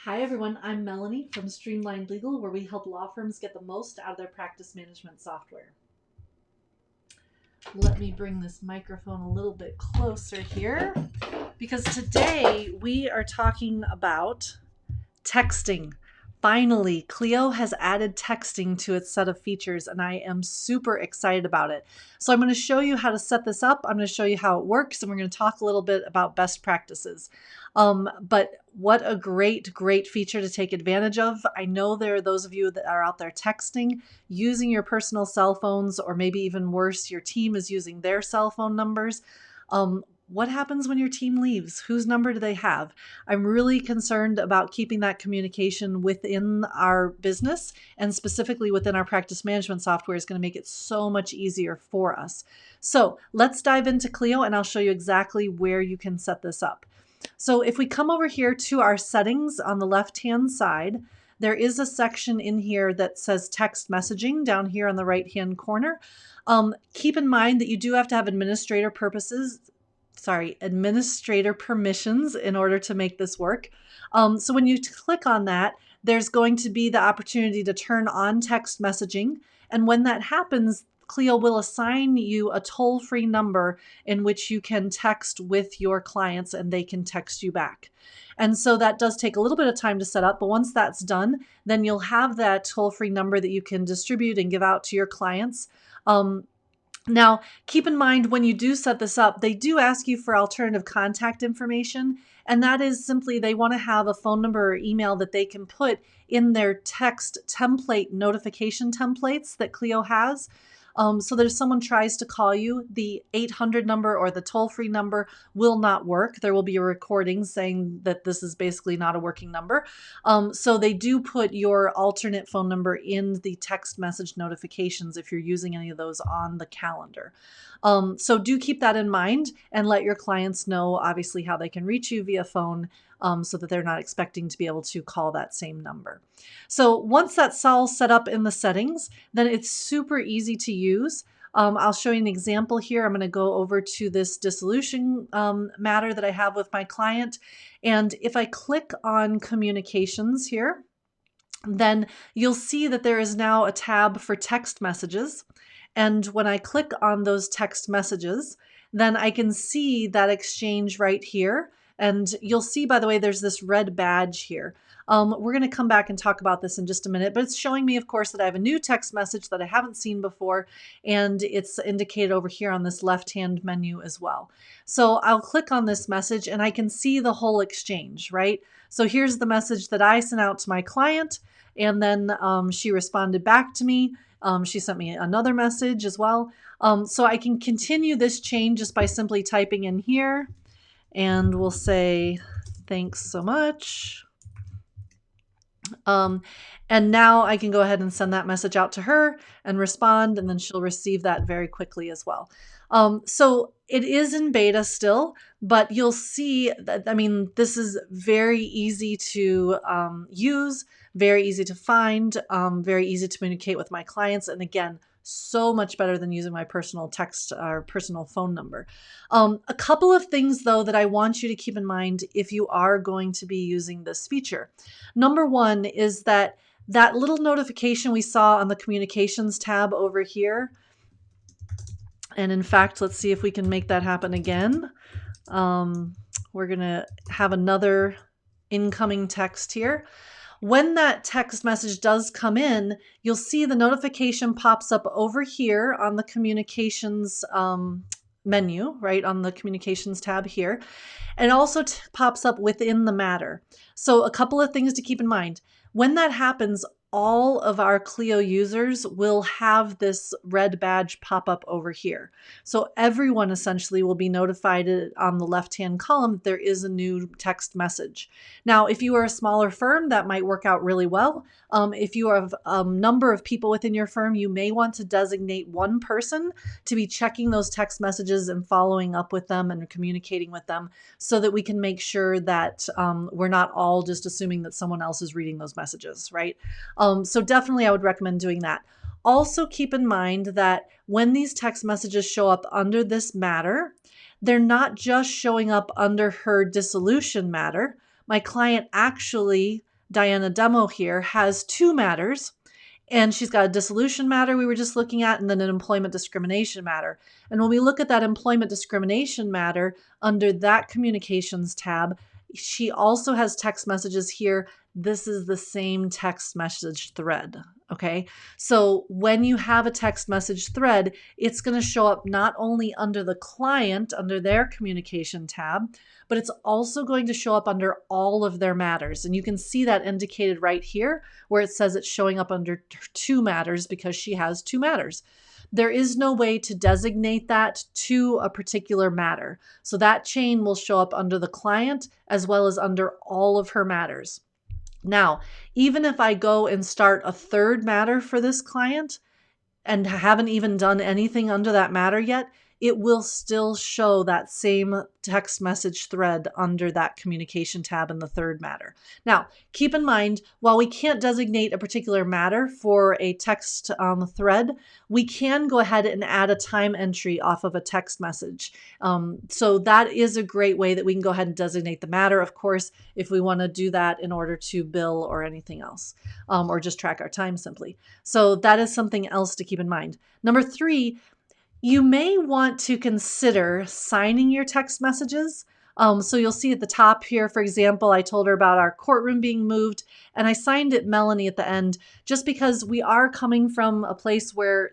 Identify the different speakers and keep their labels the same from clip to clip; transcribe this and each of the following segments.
Speaker 1: Hi, everyone. I'm Melanie from Streamlined Legal, where we help law firms get the most out of their practice management software. Let me bring this microphone a little bit closer here because today we are talking about texting. Finally, Clio has added texting to its set of features, and I am super excited about it. So I'm going to show you how to set this up. I'm going to show you how it works, and we're going to talk a little bit about best practices. But what a great feature to take advantage of. I know there are those of you that are out there texting, using your personal cell phones, or maybe even worse, your team is using their cell phone numbers. What happens when your team leaves? Whose number do they have? I'm really concerned about keeping that communication within our business, and specifically within our practice management software is going to make it so much easier for us. So let's dive into Clio and I'll show you exactly where you can set this up. So if we come over here to our settings on the left-hand side, there is a section in here that says text messaging down here on the right-hand corner. Keep in mind that you do have to have administrator permissions in order to make this work. So when you click on that, there's going to be the opportunity to turn on text messaging. And when that happens, Clio will assign you a toll-free number in which you can text with your clients and they can text you back. And so that does take a little bit of time to set up, but once that's done, then you'll have that toll-free number that you can distribute and give out to your clients. Now, keep in mind when you do set this up, they do ask you for alternative contact information, and that is simply they want to have a phone number or email that they can put in their text template notification templates that Clio has. So that if someone tries to call you, the 800 number or the toll-free number will not work. There will be a recording saying that this is basically not a working number. So they do put your alternate phone number in the text message notifications if you're using any of those on the calendar. So do keep that in mind and let your clients know, obviously, how they can reach you via phone so that they're not expecting to be able to call that same number. So once that's all set up in the settings, then it's super easy to use. I'll show you an example here. I'm going to go over to this dissolution matter that I have with my client. And if I click on communications here, then you'll see that there is now a tab for text messages. And when I click on those text messages, then I can see that exchange right here. And you'll see, by the way, there's this red badge here. We're going to come back and talk about this in just a minute, but it's showing me, of course, that I have a new text message that I haven't seen before, and it's indicated over here on this left-hand menu as well. So I'll click on this message and I can see the whole exchange, right? So here's the message that I sent out to my client, and then she responded back to me. She sent me another message as well. So I can continue this chain just by simply typing in here, and we'll say, thanks so much. And now I can go ahead and send that message out to her and respond, and then she'll receive that very quickly as well. So it is in beta still, but you'll see that, I mean, this is very easy to use, very easy to find, very easy to communicate with my clients. And again, so much better than using my personal text or personal phone number. A couple of things, though, that I want you to keep in mind if you are going to be using this feature. Number one is that little notification we saw on the communications tab over here. And in fact, let's see if we can make that happen again. We're going to have another incoming text here. When that text message does come in, you'll see the notification pops up over here on the communications menu, right on the communications tab here. And it also pops up within the matter. So a couple of things to keep in mind. When that happens, all of our Clio users will have this red badge pop up over here. So everyone essentially will be notified on the left-hand column that there is a new text message. Now, if you are a smaller firm, that might work out really well. If you have a number of people within your firm, you may want to designate one person to be checking those text messages and following up with them and communicating with them so that we can make sure that we're not all just assuming that someone else is reading those messages, right? So definitely I would recommend doing that. Also keep in mind that when these text messages show up under this matter, they're not just showing up under her dissolution matter. My client actually Diana demo here has two matters. And she's got a dissolution matter we were just looking at, and then an employment discrimination matter. And when we look at that employment discrimination matter under that communications tab, she also has text messages here. This is the same text message thread. Okay. So when you have a text message thread, it's going to show up not only under the client, under their communication tab, but it's also going to show up under all of their matters. And you can see that indicated right here where it says it's showing up under two matters because she has two matters. There is no way to designate that to a particular matter. So that chain will show up under the client as well as under all of her matters. Now, even if I go and start a third matter for this client and haven't even done anything under that matter yet, it will still show that same text message thread under that communication tab in the third matter. Now, keep in mind, while we can't designate a particular matter for a text thread, we can go ahead and add a time entry off of a text message. So that is a great way that we can go ahead and designate the matter, of course, if we want to do that in order to bill or anything else, or just track our time simply. So that is something else to keep in mind. Number 3, you may want to consider signing your text messages. So you'll see at the top here, for example, I told her about our courtroom being moved, and I signed it Melanie at the end, just because we are coming from a place where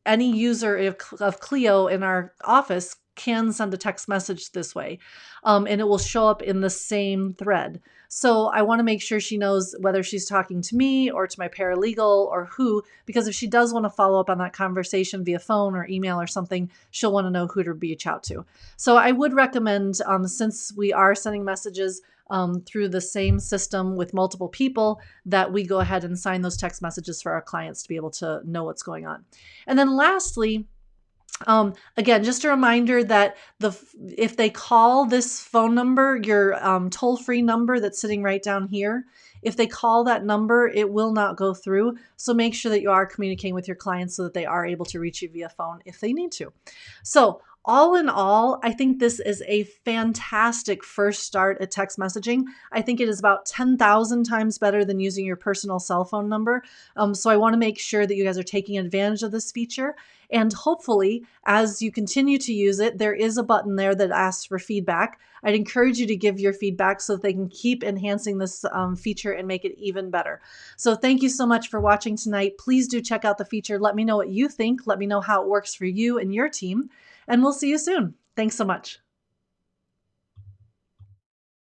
Speaker 1: any user of Clio in our office can send a text message this way, and it will show up in the same thread. So I want to make sure she knows whether she's talking to me or to my paralegal or who, because if she does want to follow up on that conversation via phone or email or something, she'll want to know who to reach out to. So I would recommend, since we are sending messages through the same system with multiple people, that we go ahead and sign those text messages for our clients to be able to know what's going on. And then lastly, again, just a reminder that if they call this phone number, your toll-free number that's sitting right down here, if they call that number, it will not go through. So make sure that you are communicating with your clients so that they are able to reach you via phone if they need to. So all in all, I think this is a fantastic first start at text messaging. I think it is about 10,000 times better than using your personal cell phone number. So I want to make sure that you guys are taking advantage of this feature. And hopefully, as you continue to use it, there is a button there that asks for feedback. I'd encourage you to give your feedback so that they can keep enhancing this feature and make it even better. So thank you so much for watching tonight. Please do check out the feature. Let me know what you think. Let me know how it works for you and your team. And we'll see you soon. Thanks so much.